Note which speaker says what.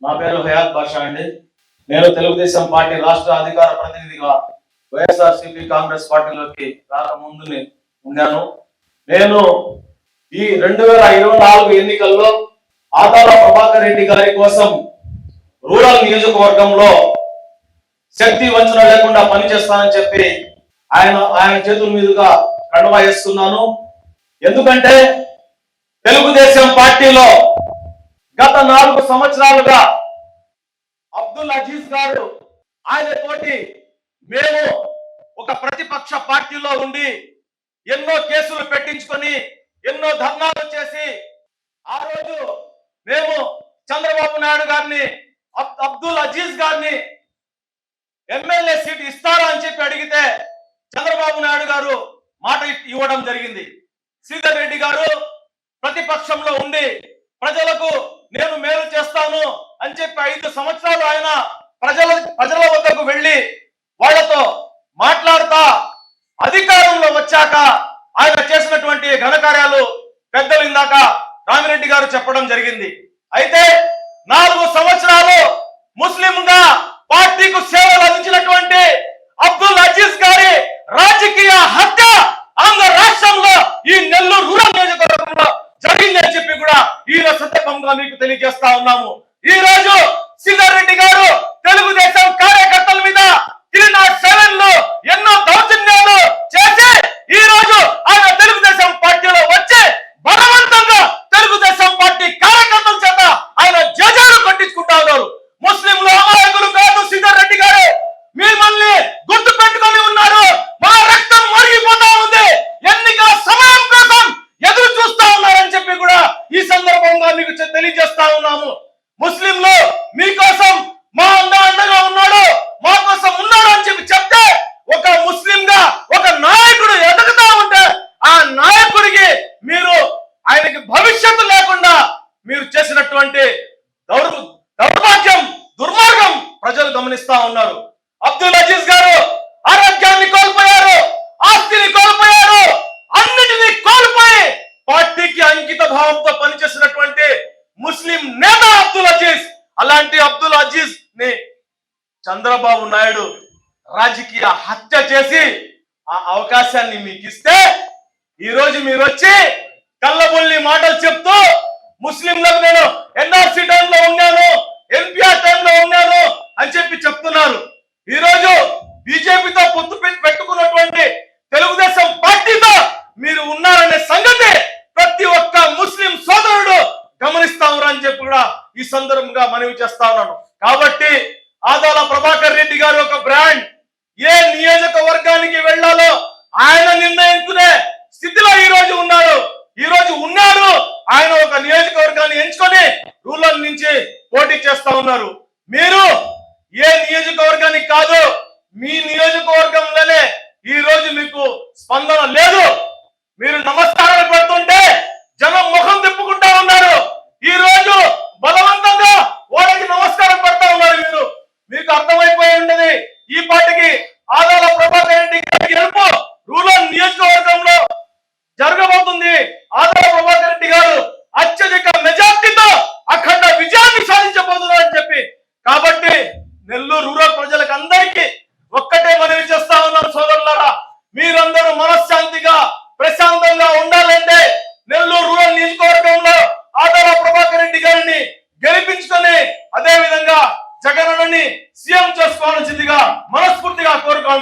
Speaker 1: నా పేరు హయాత్ బాషా అండి. నేను తెలుగుదేశం పార్టీ రాష్ట్ర అధికార ప్రతినిధిగా వైఎస్ఆర్సీపీ కాంగ్రెస్ పార్టీలోకి రాకముందు ఉన్నాను. నేను ఈ 2024 ఎన్నికల్లో ఆదాల ప్రభాకర్ రెడ్డి గారి కోసం రూరల్ నియోజకవర్గంలో శక్తి వంచన లేకుండా పనిచేస్తానని చెప్పి ఆయన చేతుల మీదుగా కండువా వేస్తున్నాను. ఎందుకంటే తెలుగుదేశం పార్టీలో గత 4 సంవత్సరాలుగా అబ్దుల్ అజీజ్ గారు ఆయన తోటి మేము ఒక ప్రతిపక్ష పార్టీలో ఉండి ఎన్నో కేసులు పెట్టించుకొని ఎన్నో ధర్నాలు చేసి ఆ రోజు మేము చంద్రబాబు నాయుడు గారిని అబ్దుల్ అజీజ్ గారిని ఎమ్మెల్యే సీట్ ఇస్తారా అని చెప్పి అడిగితే చంద్రబాబు నాయుడు గారు మాట ఇవ్వడం జరిగింది. శ్రీధర్ రెడ్డి గారు ప్రతిపక్షంలో ఉండి ప్రజలకు నేను మేలు చేస్తాను అని చెప్పి 5 సంవత్సరాలు ఆయన ప్రజల వద్దకు వెళ్ళి వాళ్లతో మాట్లాడుతా అధికారంలో వచ్చాక ఆయన చేసినటువంటి ఘనకార్యాలు పెద్దలు ఇందాక రామిరెడ్డి గారు చెప్పడం జరిగింది. అయితే 4 సంవత్సరాలు ముస్లింగా పార్టీకు సేవలు అందించినటువంటి అబ్దుల్ అజీజ్ గారి రాజకీయ హత్య ఆంధ్ర రాష్ట్రంలో ఈ నెల్లూరు రూరల్ నియోజకవర్గంలో జరిగిందని చెప్పి కూడా ఈ సందర్భంగా మీకు తెలియజేస్తా ఉన్నాము. ఈ రోజు శ్రీధర్ రెడ్డి గారు తెలుగుదేశం కార్యకర్తల మీద 307 లో ఎన్నో దౌర్జన్యాలు చేసి ఈ రోజు ఆయన తెలుగుదేశం పార్టీలో వచ్చి బలవంతంగా తెలుగుదేశం పార్టీ కార్యకర్తల చేత ఆయన జజాలు పట్టించుకుంటా ఉన్నారు. ముస్లింలు అమాయకులు కాదు శ్రీధర్ రెడ్డి గారు, మిమ్మల్ని గుర్తు పెట్టుకొని ఉన్నారు. మా రక్తం మరిగిపోతా ఉంది, ఎన్నికల సమయం కోసం ఎదురు చూస్తా ఉన్నారని చెప్పి కూడా ఈ సందర్భంగా మీకు తెలియజేస్తా ఉన్నాము. ముస్లింలు మీకోసం మా అండగా ఉన్నాడు, మా కోసం ఉన్నాడు అని చెప్పి చెప్తే ఒక ముస్లింగా ఒక నాయకుడు ఎదుగుతా ఉంటే ఆ నాయకుడికి మీరు ఆయనకి భవిష్యత్తు లేకుండా మీరు చేసినటువంటి దౌర్భాగ్యం దుర్మార్గం ప్రజలు గమనిస్తా ఉన్నారు. అబ్దుల్ అజీజ్ గారు ఆరోగ్యాన్ని కోల్పోయారు, ఆస్తిని కోల్పోయారు, అన్నిటినీ కోల్పోయి పార్టీకి అంకిత భావంతో పనిచేసినటువంటి ముస్లిం నేత అబ్దుల్ అజీజ్. అలాంటి అబ్దుల్ అజీజ్ ని చంద్రబాబు నాయుడు రాజకీయ హత్య చేసి ఆ అవకాశాన్ని మీకు ఇస్తే ఈ రోజు మీరు వచ్చి కళ్ళబొల్లి మాటలు చెప్తూ ముస్లింలకు నేను ఎన్ఆర్సీ టైంలో ఉన్నాను, ఎన్పిఆర్ టైంలో ఉన్నాను అని చెప్పి చెప్తున్నారు. ఈ రోజు బీజేపీతో పొత్తు పెట్టుకున్నటువంటి తెలుగుదేశం పార్టీతో మీరు ఉన్నారనే సంగతి ప్రతి ఒక్క ముస్లిం సోదరుడు గమనిస్తా ఉన్నారని చెప్పి కూడా ఈ సందర్భంగా మనవి చేస్తా ఉన్నాను. కాబట్టి ఆదాల ప్రభాకర్ రెడ్డి గారు ఒక బ్రాండ్, ఏ నియోజకవర్గానికి వెళ్లాలో ఆయన నిర్ణయించుకునే స్థితిలో ఈ రోజు ఉన్నారు. ఆయన ఒక నియోజకవర్గాన్ని ఎంచుకొని రూరల్ నుంచి పోటీ చేస్తా ఉన్నారు. మీరు ఏ నియోజకవర్గానికి కాదు, మీ నియోజకవర్గంలోనే ఈ రోజు మీకు స్పందన లేదు. మీరు నమస్కారాలు పెడుతుంటే జనం ముఖం తిప్పుకుంటా ఉన్నారు. ఈ రోజు బలవంతంగా వాళ్ళకి నమస్కారం పెడతా ఉన్నారు. మీకు అర్థమైపోయి ఉండదు ఈ పార్టీకి ఆదాల ప్రభాకర్ రెడ్డి గారికి గెలుపు రూరల్ నియోజకవర్గంలో జరగబోతుంది. ఆదాల ప్రభాకర్ రెడ్డి గారు అత్యధిక మెజార్టీతో అఖండ విజయాన్ని సాధించబోతున్నారని చెప్పి, కాబట్టి నెల్లూరు రూరల్ ప్రజలకు అందరికీ ఒక్కటే మనవి చేస్తా ఉన్నాను సోదరులారా, మీరందరూ మనశ్శాంతిగా ప్రశాంతంగా ఉండాలంటే నెల్లూరు రూరల్ నియోజకవర్గంలో ఆదాల ప్రభాకర్ రెడ్డి గారిని గెలిపించుకొని అదే విధంగా జగనన్నని సీఎం చేసుకోవాల్సిందిగా